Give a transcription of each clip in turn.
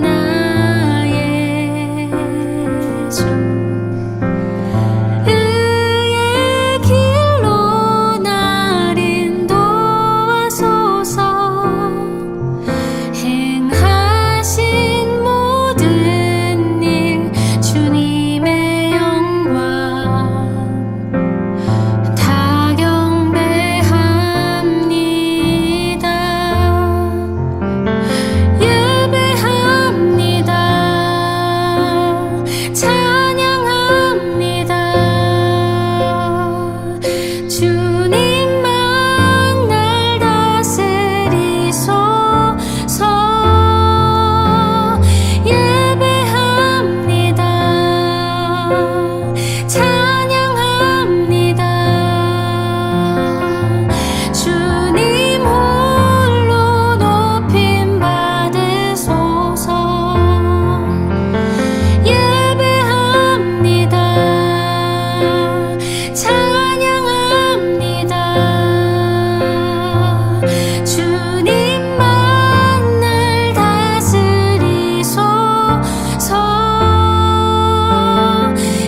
나의 주 의의 길로 날 인도하소서. 행하신 모든 일 주님의 영광 다 경배합니다. 예배합니다. 찬양합니다. 주님만 날 다스리소서. 예배합니다. 찬양합니다. 주님 홀로 높임 받으소서. 예배합니다. 찬양합니다. 주님만 날 다스리소서.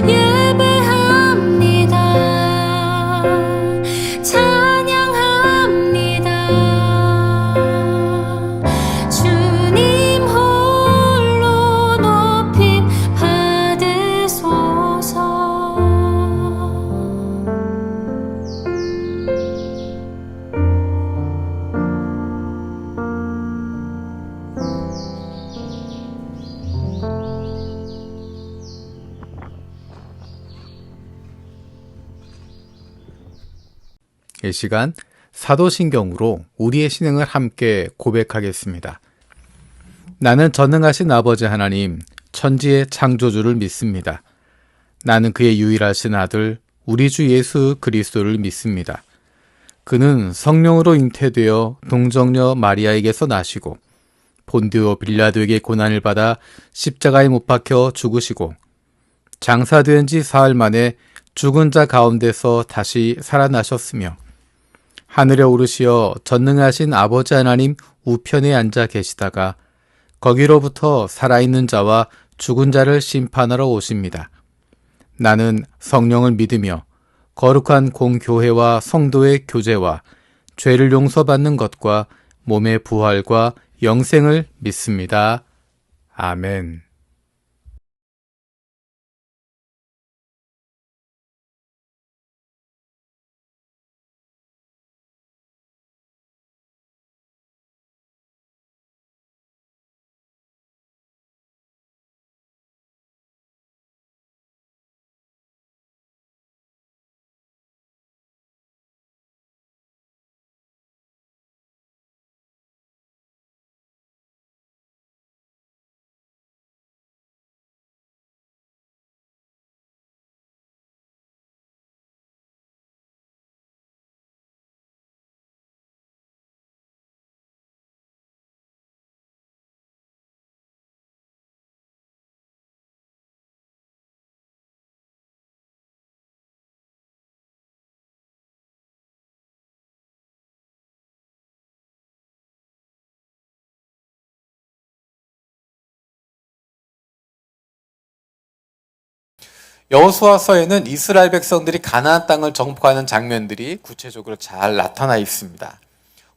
예배합니다. 찬양합니다. 주님 홀로 높임 받으소서. 이 시간 사도신경으로 우리의 신앙을 함께 고백하겠습니다. 나는 전능하신 아버지 하나님, 천지의 창조주를 믿습니다. 나는 그의 유일하신 아들, 우리 주 예수 그리스도를 믿습니다. 그는 성령으로 잉태되어 동정녀 마리아에게서 나시고 본디오 빌라도에게 고난을 받아 십자가에 못 박혀 죽으시고 장사된 지 사흘 만에 죽은 자 가운데서 다시 살아나셨으며 하늘에 오르시어 전능하신 아버지 하나님 우편에 앉아 계시다가 거기로부터 살아있는 자와 죽은 자를 심판하러 오십니다. 나는 성령을 믿으며 거룩한 공교회와 성도의 교제와 죄를 용서받는 것과 몸의 부활과 영생을 믿습니다. 아멘. 여호수아서에는 이스라엘 백성들이 가나안 땅을 정복하는 장면들이 구체적으로 잘 나타나 있습니다.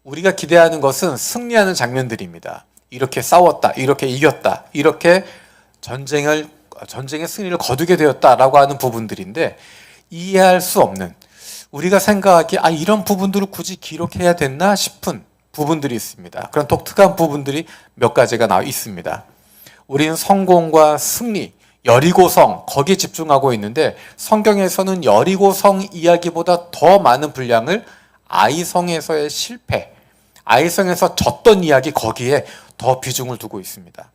우리가 기대하는 것은 승리하는 장면들입니다. 이렇게 싸웠다, 이렇게 이겼다, 이렇게 전쟁의 승리를 거두게 되었다라고 하는 부분들인데 이해할 수 없는, 우리가 생각하기에 이런 부분들을 굳이 기록해야 됐나 싶은 부분들이 있습니다. 그런 독특한 부분들이 몇 가지가 나와 있습니다. 우리는 성공과 승리, 여리고성, 거기에 집중하고 있는데 성경에서는 여리고성 이야기보다 더 많은 분량을 아이성에서의 실패, 아이성에서 졌던 이야기, 거기에 더 비중을 두고 있습니다.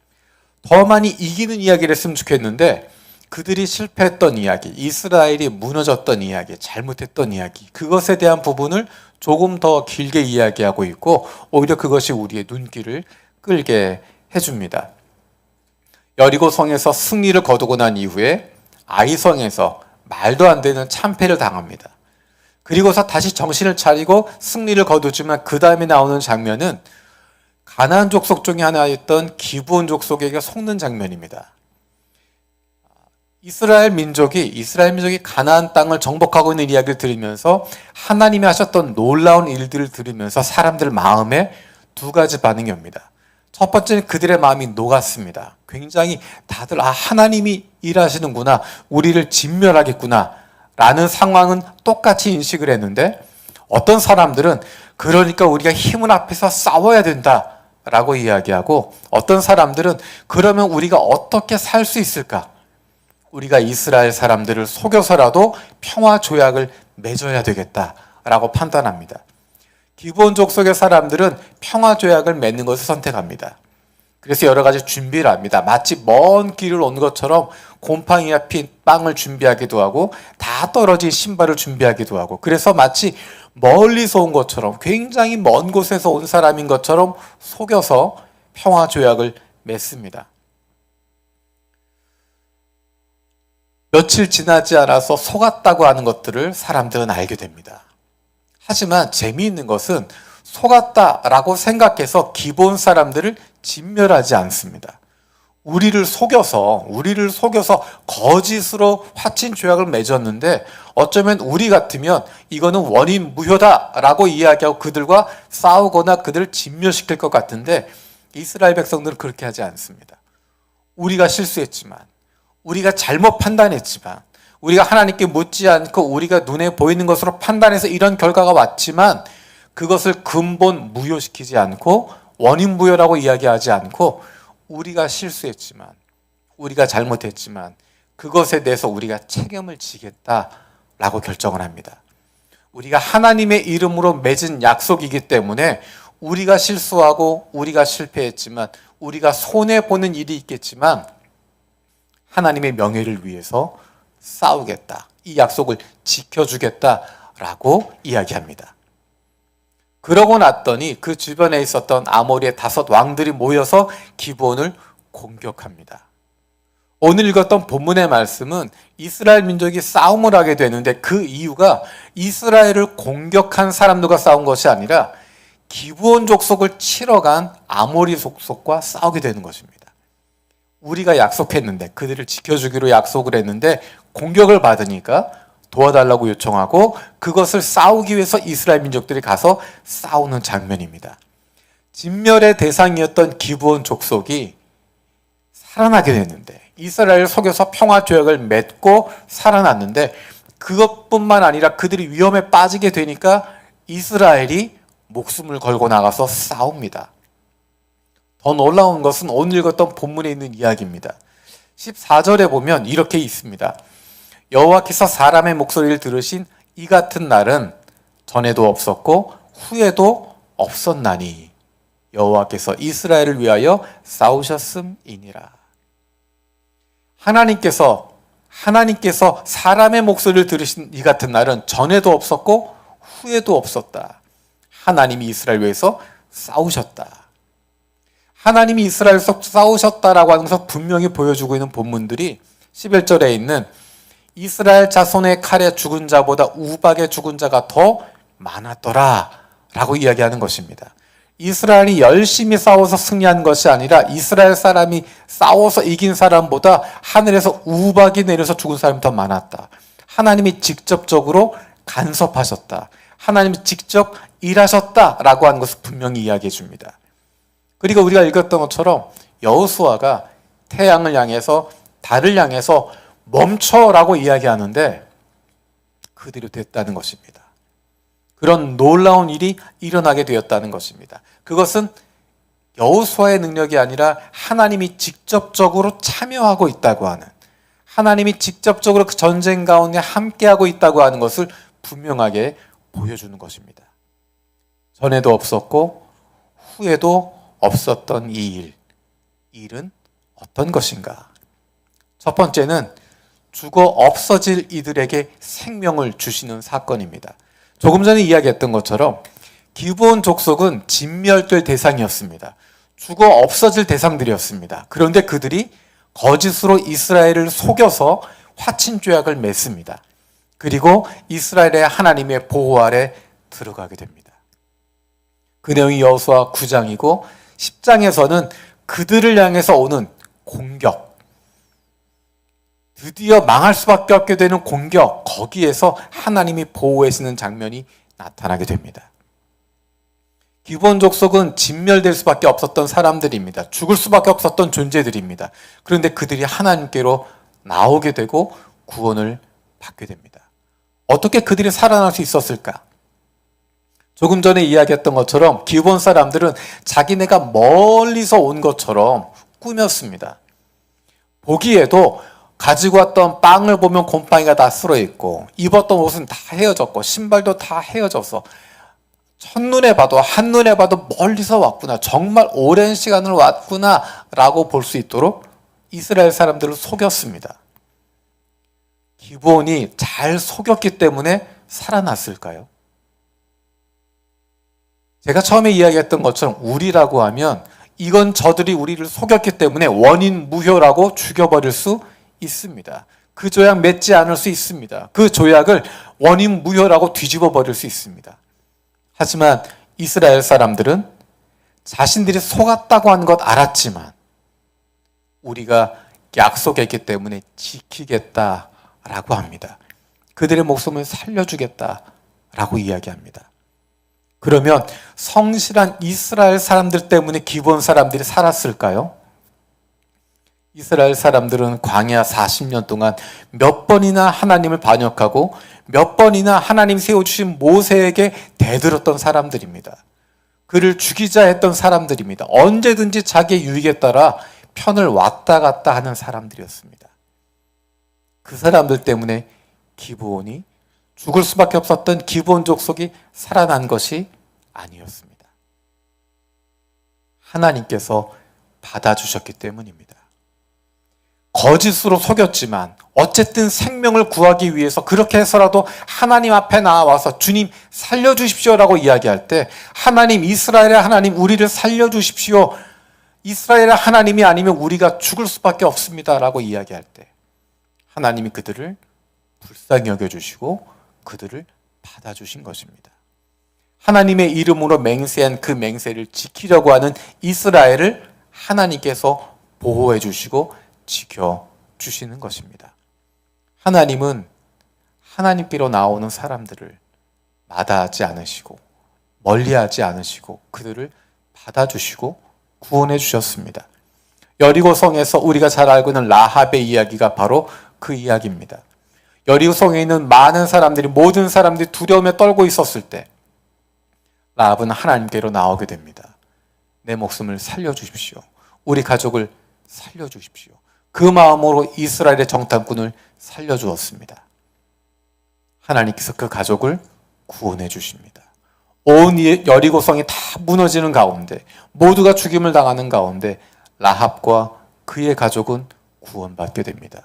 더 많이 이기는 이야기를 했으면 좋겠는데 그들이 실패했던 이야기, 이스라엘이 무너졌던 이야기, 잘못했던 이야기, 그것에 대한 부분을 조금 더 길게 이야기하고 있고 오히려 그것이 우리의 눈길을 끌게 해줍니다. 여리고성에서 승리를 거두고 난 이후에 아이성에서 말도 안 되는 참패를 당합니다. 그리고서 다시 정신을 차리고 승리를 거두지만 그 다음에 나오는 장면은 가나안 족속 중에 하나였던 기브온 족속에게 속는 장면입니다. 이스라엘 민족이 가나안 땅을 정복하고 있는 이야기를 들으면서 하나님이 하셨던 놀라운 일들을 들으면서 사람들 마음에 두 가지 반응이 옵니다. 첫 번째는 그들의 마음이 녹았습니다. 굉장히 다들 하나님이 일하시는구나, 우리를 진멸하겠구나 라는 상황은 똑같이 인식을 했는데, 어떤 사람들은 그러니까 우리가 힘을 합해서 싸워야 된다 라고 이야기하고, 어떤 사람들은 그러면 우리가 어떻게 살 수 있을까, 우리가 이스라엘 사람들을 속여서라도 평화 조약을 맺어야 되겠다라고 판단합니다. 기브온 족속의 사람들은 평화 조약을 맺는 것을 선택합니다. 그래서 여러 가지 준비를 합니다. 마치 먼 길을 온 것처럼 곰팡이가 핀 빵을 준비하기도 하고 다 떨어진 신발을 준비하기도 하고, 그래서 마치 멀리서 온 것처럼, 굉장히 먼 곳에서 온 사람인 것처럼 속여서 평화 조약을 맺습니다. 며칠 지나지 않아서 속았다고 하는 것들을 사람들은 알게 됩니다. 하지만 재미있는 것은 속았다라고 생각해서 기브온 사람들을 진멸하지 않습니다. 우리를 속여서 거짓으로 화친 조약을 맺었는데, 어쩌면 우리 같으면 이거는 원인 무효다라고 이야기하고 그들과 싸우거나 그들을 진멸시킬 것 같은데, 이스라엘 백성들은 그렇게 하지 않습니다. 우리가 실수했지만, 우리가 잘못 판단했지만, 우리가 하나님께 묻지 않고 우리가 눈에 보이는 것으로 판단해서 이런 결과가 왔지만, 그것을 근본 무효시키지 않고 원인 무효라고 이야기하지 않고, 우리가 실수했지만, 우리가 잘못했지만 그것에 대해서 우리가 책임을 지겠다라고 결정을 합니다. 우리가 하나님의 이름으로 맺은 약속이기 때문에 우리가 실수하고 우리가 실패했지만, 우리가 손해보는 일이 있겠지만 하나님의 명예를 위해서 싸우겠다, 이 약속을 지켜주겠다라고 이야기합니다. 그러고 났더니 그 주변에 있었던 아모리의 5 왕들이 모여서 기브온을 공격합니다. 오늘 읽었던 본문의 말씀은 이스라엘 민족이 싸움을 하게 되는데, 그 이유가 이스라엘을 공격한 사람들과 싸운 것이 아니라 기브온 족속을 치러 간 아모리 족속과 싸우게 되는 것입니다. 우리가 약속했는데, 그들을 지켜주기로 약속을 했는데 공격을 받으니까 도와달라고 요청하고, 그것을 싸우기 위해서 이스라엘 민족들이 가서 싸우는 장면입니다. 진멸의 대상이었던 기브온 족속이 살아나게 됐는데, 이스라엘을 속여서 평화 조약을 맺고 살아났는데, 그것뿐만 아니라 그들이 위험에 빠지게 되니까 이스라엘이 목숨을 걸고 나가서 싸웁니다. 더 놀라운 것은 오늘 읽었던 본문에 있는 이야기입니다. 14절에 보면 이렇게 있습니다. 여호와께서 사람의 목소리를 들으신 이 같은 날은 전에도 없었고 후에도 없었나니 여호와께서 이스라엘을 위하여 싸우셨음이니라. 하나님께서 사람의 목소리를 들으신 이 같은 날은 전에도 없었고 후에도 없었다. 하나님이 이스라엘 위해서 싸우셨다. 하나님이 이스라엘에서 싸우셨다라고 하면서 분명히 보여주고 있는 본문들이 11절에 있는 이스라엘 자손의 칼에 죽은 자보다 우박에 죽은 자가 더 많았더라 라고 이야기하는 것입니다. 이스라엘이 열심히 싸워서 승리한 것이 아니라 이스라엘 사람이 싸워서 이긴 사람보다 하늘에서 우박이 내려서 죽은 사람이 더 많았다. 하나님이 직접적으로 간섭하셨다. 하나님이 직접 일하셨다라고 하는 것을 분명히 이야기해 줍니다. 그리고 우리가 읽었던 것처럼 여호수아가 태양을 향해서, 달을 향해서 멈춰라고 이야기하는데 그대로 됐다는 것입니다. 그런 놀라운 일이 일어나게 되었다는 것입니다. 그것은 여호수아의 능력이 아니라 하나님이 직접적으로 참여하고 있다고 하는, 하나님이 직접적으로 그 전쟁 가운데 함께하고 있다고 하는 것을 분명하게 보여주는 것입니다. 전에도 없었고 후에도 없었던 이 일은 어떤 것인가? 첫 번째는 죽어 없어질 이들에게 생명을 주시는 사건입니다. 조금 전에 이야기했던 것처럼 기브온 족속은 진멸될 대상이었습니다. 죽어 없어질 대상들이었습니다. 그런데 그들이 거짓으로 이스라엘을 속여서 화친 조약을 맺습니다. 그리고 이스라엘의 하나님의 보호 아래 들어가게 됩니다. 그 내용이 여호수아 9장이고 10장에서는 그들을 향해서 오는 공격, 드디어 망할 수밖에 없게 되는 공격, 거기에서 하나님이 보호하시는 장면이 나타나게 됩니다. 기브온 족속은 진멸될 수밖에 없었던 사람들입니다. 죽을 수밖에 없었던 존재들입니다. 그런데 그들이 하나님께로 나오게 되고 구원을 받게 됩니다. 어떻게 그들이 살아날 수 있었을까? 조금 전에 이야기했던 것처럼 기브온 사람들은 자기네가 멀리서 온 것처럼 꾸몄습니다. 보기에도 가지고 왔던 빵을 보면 곰팡이가 다 쓸어있고 입었던 옷은 다 헤어졌고 신발도 다 헤어져서 첫눈에 봐도 한눈에 봐도 멀리서 왔구나, 정말 오랜 시간을 왔구나 라고 볼 수 있도록 이스라엘 사람들을 속였습니다. 기브온이 잘 속였기 때문에 살아났을까요? 제가 처음에 이야기했던 것처럼 우리라고 하면 이건 저들이 우리를 속였기 때문에 원인 무효라고 죽여버릴 수 있습니다. 그 조약 맺지 않을 수 있습니다. 그 조약을 원인 무효라고 뒤집어 버릴 수 있습니다. 하지만 이스라엘 사람들은 자신들이 속았다고 하는 것 알았지만 우리가 약속했기 때문에 지키겠다라고 합니다. 그들의 목숨을 살려주겠다라고 이야기합니다. 그러면 성실한 이스라엘 사람들 때문에 기브온 사람들이 살았을까요? 이스라엘 사람들은 광야 40년 동안 몇 번이나 하나님을 반역하고 몇 번이나 하나님 세워주신 모세에게 대들었던 사람들입니다. 그를 죽이자 했던 사람들입니다. 언제든지 자기의 유익에 따라 편을 왔다 갔다 하는 사람들이었습니다. 그 사람들 때문에 기브온이, 죽을 수밖에 없었던 기브온 족속이 살아난 것이 아니었습니다. 하나님께서 받아주셨기 때문입니다. 거짓으로 속였지만 어쨌든 생명을 구하기 위해서 그렇게 해서라도 하나님 앞에 나와서 주님 살려주십시오라고 이야기할 때 하나님, 이스라엘의 하나님 우리를 살려주십시오, 이스라엘의 하나님이 아니면 우리가 죽을 수밖에 없습니다라고 이야기할 때 하나님이 그들을 불쌍히 여겨주시고 그들을 받아주신 것입니다. 하나님의 이름으로 맹세한 그 맹세를 지키려고 하는 이스라엘을 하나님께서 보호해 주시고 지켜주시는 것입니다. 하나님은 하나님께로 나오는 사람들을 마다하지 않으시고 멀리하지 않으시고 그들을 받아주시고 구원해 주셨습니다. 여리고성에서 우리가 잘 알고 있는 라합의 이야기가 바로 그 이야기입니다. 여리고성에 있는 많은 사람들이, 모든 사람들이 두려움에 떨고 있었을 때 라합은 하나님께로 나오게 됩니다. 내 목숨을 살려주십시오. 우리 가족을 살려주십시오. 그 마음으로 이스라엘의 정탐꾼을 살려주었습니다. 하나님께서 그 가족을 구원해 주십니다. 온 여리고성이 다 무너지는 가운데, 모두가 죽임을 당하는 가운데 라합과 그의 가족은 구원받게 됩니다.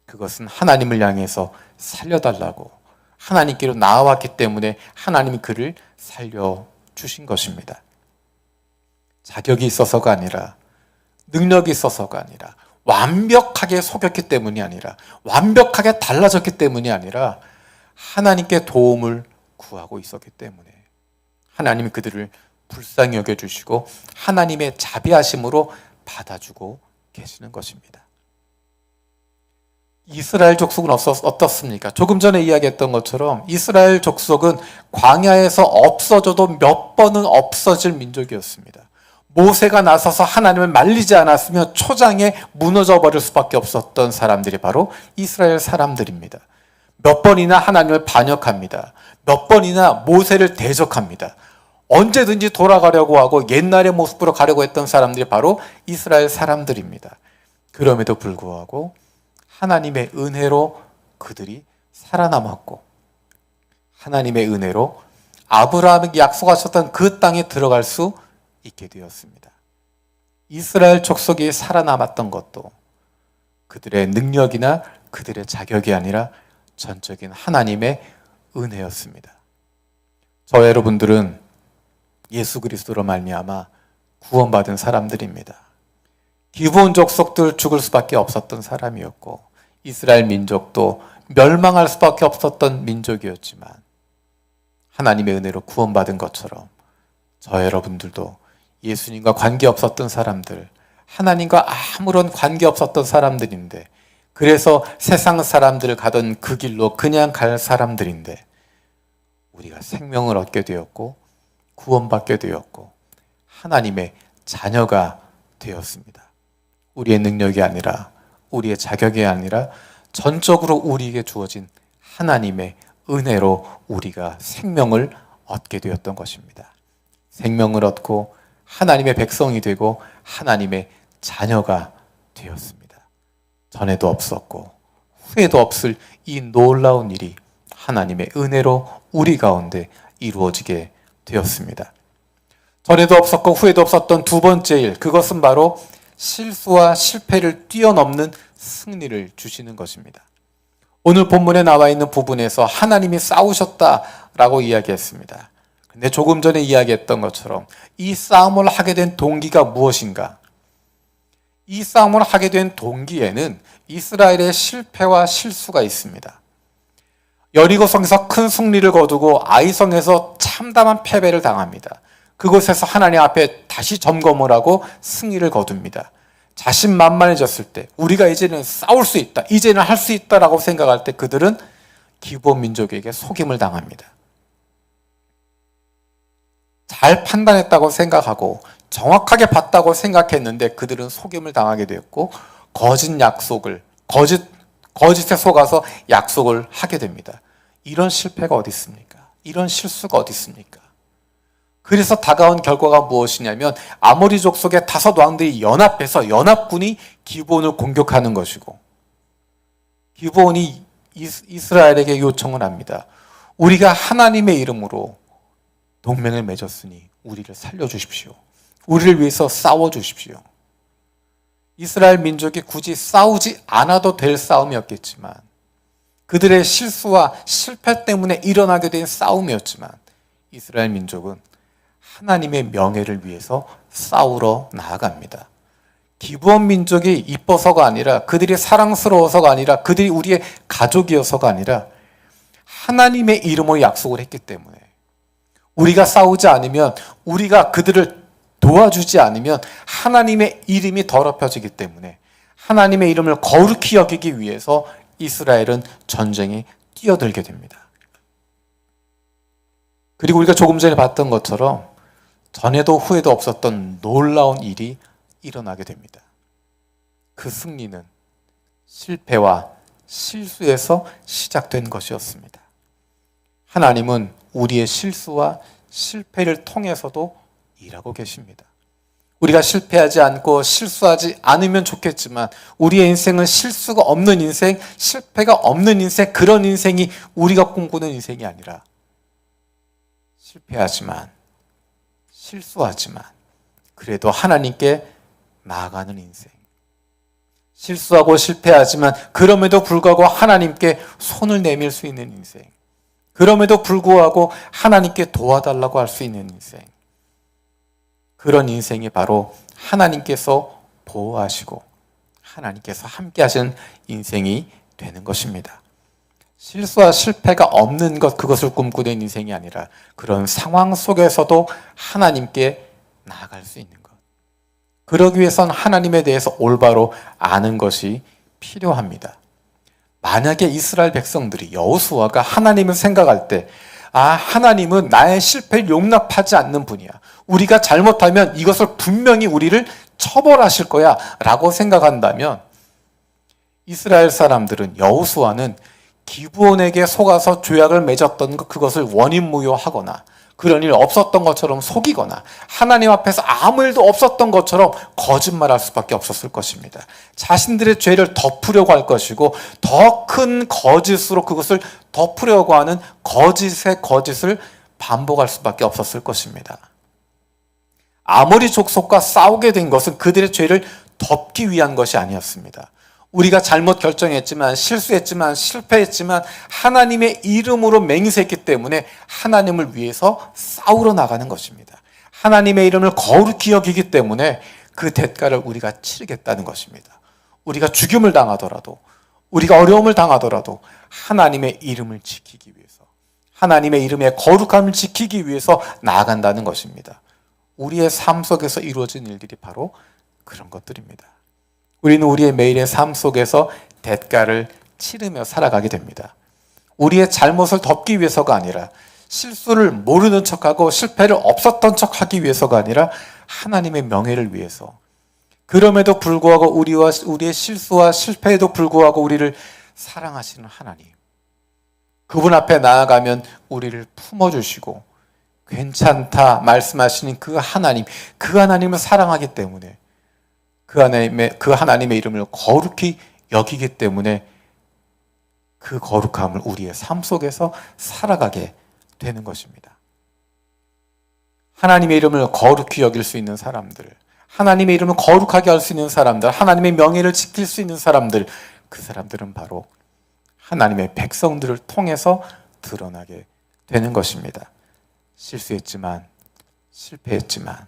그것은 하나님을 향해서 살려달라고 하나님께로 나아왔기 때문에 하나님이 그를 살려주신 것입니다. 자격이 있어서가 아니라, 능력이 있어서가 아니라, 완벽하게 속였기 때문이 아니라, 완벽하게 달라졌기 때문이 아니라 하나님께 도움을 구하고 있었기 때문에 하나님이 그들을 불쌍히 여겨주시고 하나님의 자비하심으로 받아주고 계시는 것입니다. 이스라엘 족속은 어떻습니까? 조금 전에 이야기했던 것처럼 이스라엘 족속은 광야에서 없어져도 몇 번은 없어질 민족이었습니다. 모세가 나서서 하나님을 말리지 않았으면 초장에 무너져 버릴 수밖에 없었던 사람들이 바로 이스라엘 사람들입니다. 몇 번이나 하나님을 반역합니다. 몇 번이나 모세를 대적합니다. 언제든지 돌아가려고 하고 옛날의 모습으로 가려고 했던 사람들이 바로 이스라엘 사람들입니다. 그럼에도 불구하고 하나님의 은혜로 그들이 살아남았고 하나님의 은혜로 아브라함에게 약속하셨던 그 땅에 들어갈 수 있게 되었습니다. 이스라엘 족속이 살아남았던 것도 그들의 능력이나 그들의 자격이 아니라 전적인 하나님의 은혜였습니다. 저 여러분들은 예수 그리스도로 말미암아 구원받은 사람들입니다. 기브온 족속들 죽을 수밖에 없었던 사람이었고 이스라엘 민족도 멸망할 수밖에 없었던 민족이었지만 하나님의 은혜로 구원받은 것처럼 저 여러분들도 예수님과 관계없었던 사람들, 하나님과 아무런 관계없었던 사람들인데, 그래서 세상 사람들 가던 그 길로 그냥 갈 사람들인데 우리가 생명을 얻게 되었고 구원받게 되었고 하나님의 자녀가 되었습니다. 우리의 능력이 아니라, 우리의 자격이 아니라 전적으로 우리에게 주어진 하나님의 은혜로 우리가 생명을 얻게 되었던 것입니다. 생명을 얻고 하나님의 백성이 되고 하나님의 자녀가 되었습니다. 전에도 없었고 후에도 없을 이 놀라운 일이 하나님의 은혜로 우리 가운데 이루어지게 되었습니다. 전에도 없었고 후에도 없었던 두 번째 일, 그것은 바로 실수와 실패를 뛰어넘는 승리를 주시는 것입니다. 오늘 본문에 나와 있는 부분에서 하나님이 싸우셨다라고 이야기했습니다. 근데 조금 전에 이야기했던 것처럼 이 싸움을 하게 된 동기가 무엇인가? 이 싸움을 하게 된 동기에는 이스라엘의 실패와 실수가 있습니다. 여리고성에서 큰 승리를 거두고 아이성에서 참담한 패배를 당합니다. 그곳에서 하나님 앞에 다시 점검을 하고 승리를 거둡니다. 자신만만해졌을 때, 우리가 이제는 싸울 수 있다, 이제는 할 수 있다라고 생각할 때 그들은 기브온 민족에게 속임을 당합니다. 잘 판단했다고 생각하고 정확하게 봤다고 생각했는데 그들은 속임을 당하게 되었고 거짓에 속아서 약속을 하게 됩니다. 이런 실패가 어디 있습니까? 이런 실수가 어디 있습니까? 그래서 다가온 결과가 무엇이냐면 아모리 족속의 5 왕들이 연합해서 연합군이 기브온을 공격하는 것이고, 기브온이 이스라엘에게 요청을 합니다. 우리가 하나님의 이름으로 동맹을 맺었으니 우리를 살려주십시오. 우리를 위해서 싸워주십시오. 이스라엘 민족이 굳이 싸우지 않아도 될 싸움이었겠지만, 그들의 실수와 실패 때문에 일어나게 된 싸움이었지만, 이스라엘 민족은 하나님의 명예를 위해서 싸우러 나아갑니다. 기브온 민족이 이뻐서가 아니라, 그들이 사랑스러워서가 아니라, 그들이 우리의 가족이어서가 아니라 하나님의 이름으로 약속을 했기 때문에, 우리가 싸우지 않으면, 우리가 그들을 도와주지 않으면 하나님의 이름이 더럽혀지기 때문에 하나님의 이름을 거룩히 여기기 위해서 이스라엘은 전쟁에 뛰어들게 됩니다. 그리고 우리가 조금 전에 봤던 것처럼 전에도 후에도 없었던 놀라운 일이 일어나게 됩니다. 그 승리는 실패와 실수에서 시작된 것이었습니다. 하나님은 우리의 실수와 실패를 통해서도 일하고 계십니다. 우리가 실패하지 않고 실수하지 않으면 좋겠지만 우리의 인생은 실수가 없는 인생, 실패가 없는 인생, 그런 인생이 우리가 꿈꾸는 인생이 아니라 실패하지만, 실수하지만 그래도 하나님께 나아가는 인생, 실수하고 실패하지만 그럼에도 불구하고 하나님께 손을 내밀 수 있는 인생, 그럼에도 불구하고 하나님께 도와달라고 할 수 있는 인생, 그런 인생이 바로 하나님께서 보호하시고 하나님께서 함께 하신 인생이 되는 것입니다. 실수와 실패가 없는 것, 그것을 꿈꾸는 인생이 아니라 그런 상황 속에서도 하나님께 나아갈 수 있는 것, 그러기 위해선 하나님에 대해서 올바로 아는 것이 필요합니다. 만약에 이스라엘 백성들이, 여호수아가 하나님을 생각할 때, 하나님은 나의 실패를 용납하지 않는 분이야, 우리가 잘못하면 이것을 분명히 우리를 처벌하실 거야 라고 생각한다면, 이스라엘 사람들은, 여호수아는 기브온에게 속아서 조약을 맺었던 그것을 원인무효하거나 그런 일 없었던 것처럼 속이거나 하나님 앞에서 아무 일도 없었던 것처럼 거짓말할 수밖에 없었을 것입니다. 자신들의 죄를 덮으려고 할 것이고 더 큰 거짓으로 그것을 덮으려고 하는 거짓의 거짓을 반복할 수밖에 없었을 것입니다. 아모리 족속과 싸우게 된 것은 그들의 죄를 덮기 위한 것이 아니었습니다. 우리가 잘못 결정했지만, 실수했지만, 실패했지만 하나님의 이름으로 맹세했기 때문에 하나님을 위해서 싸우러 나가는 것입니다. 하나님의 이름을 거룩히 여기기 때문에 그 대가를 우리가 치르겠다는 것입니다. 우리가 죽임을 당하더라도, 우리가 어려움을 당하더라도 하나님의 이름을 지키기 위해서, 하나님의 이름의 거룩함을 지키기 위해서 나아간다는 것입니다. 우리의 삶 속에서 이루어진 일들이 바로 그런 것들입니다. 우리는 우리의 매일의 삶 속에서 대가를 치르며 살아가게 됩니다. 우리의 잘못을 덮기 위해서가 아니라, 실수를 모르는 척하고 실패를 없었던 척하기 위해서가 아니라 하나님의 명예를 위해서, 그럼에도 불구하고 우리의 실수와 실패에도 불구하고 우리를 사랑하시는 하나님, 그분 앞에 나아가면 우리를 품어주시고 괜찮다 말씀하시는 그 하나님을 사랑하기 때문에 그 하나님의 이름을 거룩히 여기기 때문에 그 거룩함을 우리의 삶 속에서 살아가게 되는 것입니다. 하나님의 이름을 거룩히 여길 수 있는 사람들, 하나님의 이름을 거룩하게 할 수 있는 사람들, 하나님의 명예를 지킬 수 있는 사람들, 그 사람들은 바로 하나님의 백성들을 통해서 드러나게 되는 것입니다. 실수했지만, 실패했지만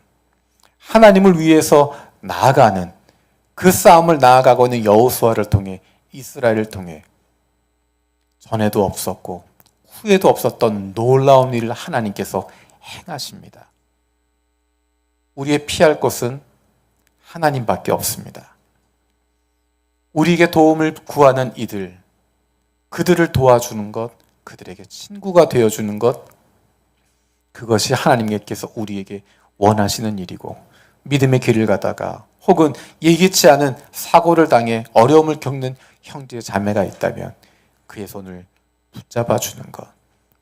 하나님을 위해서 나아가는 그 싸움을 나아가고 있는 여호수아를 통해, 이스라엘을 통해 전에도 없었고 후에도 없었던 놀라운 일을 하나님께서 행하십니다. 우리의 피할 것은 하나님밖에 없습니다. 우리에게 도움을 구하는 이들, 그들을 도와주는 것, 그들에게 친구가 되어주는 것, 그것이 하나님께서 우리에게 원하시는 일이고, 믿음의 길을 가다가 혹은 예기치 않은 사고를 당해 어려움을 겪는 형제 자매가 있다면 그의 손을 붙잡아 주는 것,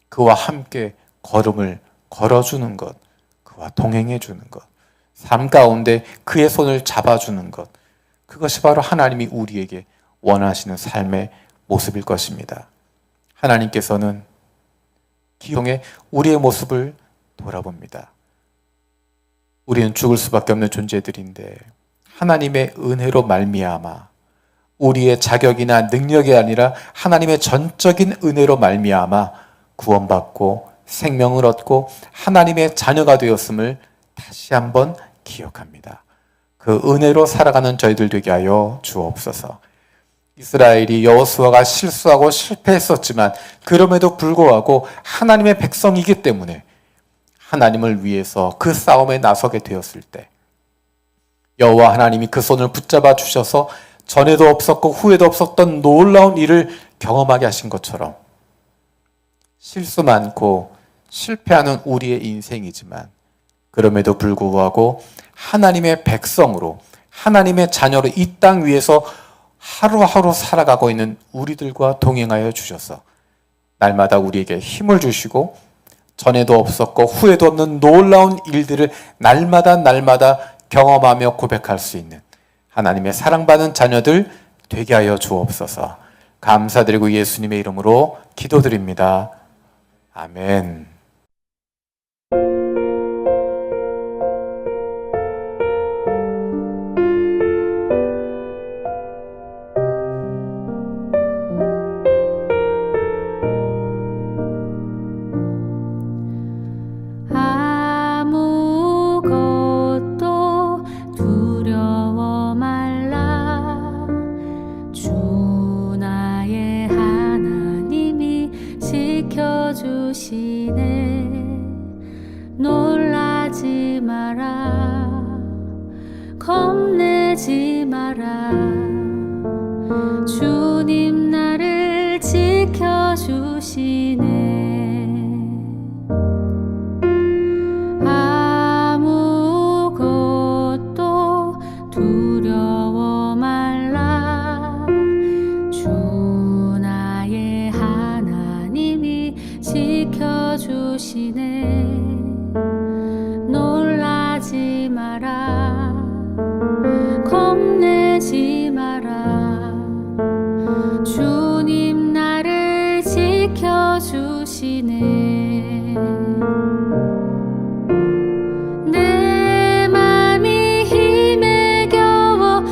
그와 함께 걸음을 걸어주는 것, 그와 동행해 주는 것, 삶 가운데 그의 손을 잡아주는 것, 그것이 바로 하나님이 우리에게 원하시는 삶의 모습일 것입니다. 하나님께서는 기용해 우리의 모습을 돌아봅니다. 우리는 죽을 수밖에 없는 존재들인데 하나님의 은혜로 말미암아, 우리의 자격이나 능력이 아니라 하나님의 전적인 은혜로 말미암아 구원받고 생명을 얻고 하나님의 자녀가 되었음을 다시 한번 기억합니다. 그 은혜로 살아가는 저희들 되게 하여 주옵소서. 이스라엘이 여호수아가 실수하고 실패했었지만 그럼에도 불구하고 하나님의 백성이기 때문에 하나님을 위해서 그 싸움에 나서게 되었을 때 여호와 하나님이 그 손을 붙잡아 주셔서 전에도 없었고 후에도 없었던 놀라운 일을 경험하게 하신 것처럼, 실수 많고 실패하는 우리의 인생이지만 그럼에도 불구하고 하나님의 백성으로, 하나님의 자녀로 이 땅 위에서 하루하루 살아가고 있는 우리들과 동행하여 주셔서 날마다 우리에게 힘을 주시고 전에도 없었고 후에도 없는 놀라운 일들을 날마다 경험하며 고백할 수 있는 하나님의 사랑받는 자녀들 되게 하여 주옵소서. 감사드리고 예수님의 이름으로 기도드립니다. 아멘. 아무것도 두려워 말라. 주 나의 하나님이 지켜주시네. 놀라지 마라. 겁내지 마라. 주님 나를 지켜주시네. 아무것도 두려워 말라. 주 나의 하나님이 지켜주시네. 놀라지 마라. 겁내지 마라. 주님 나를 지켜주시네. 내 맘이 힘에 겨워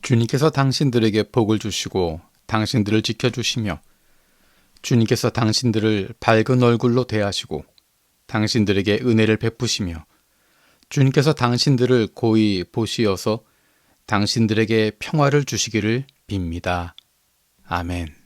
주님께서 당신들에게 복을 주시고 당신들을 지켜주시며 주님께서 당신들을 밝은 얼굴로 대하시고 당신들에게 은혜를 베푸시며 주님께서 당신들을 고이 보시어서 당신들에게 평화를 주시기를 빕니다. 아멘.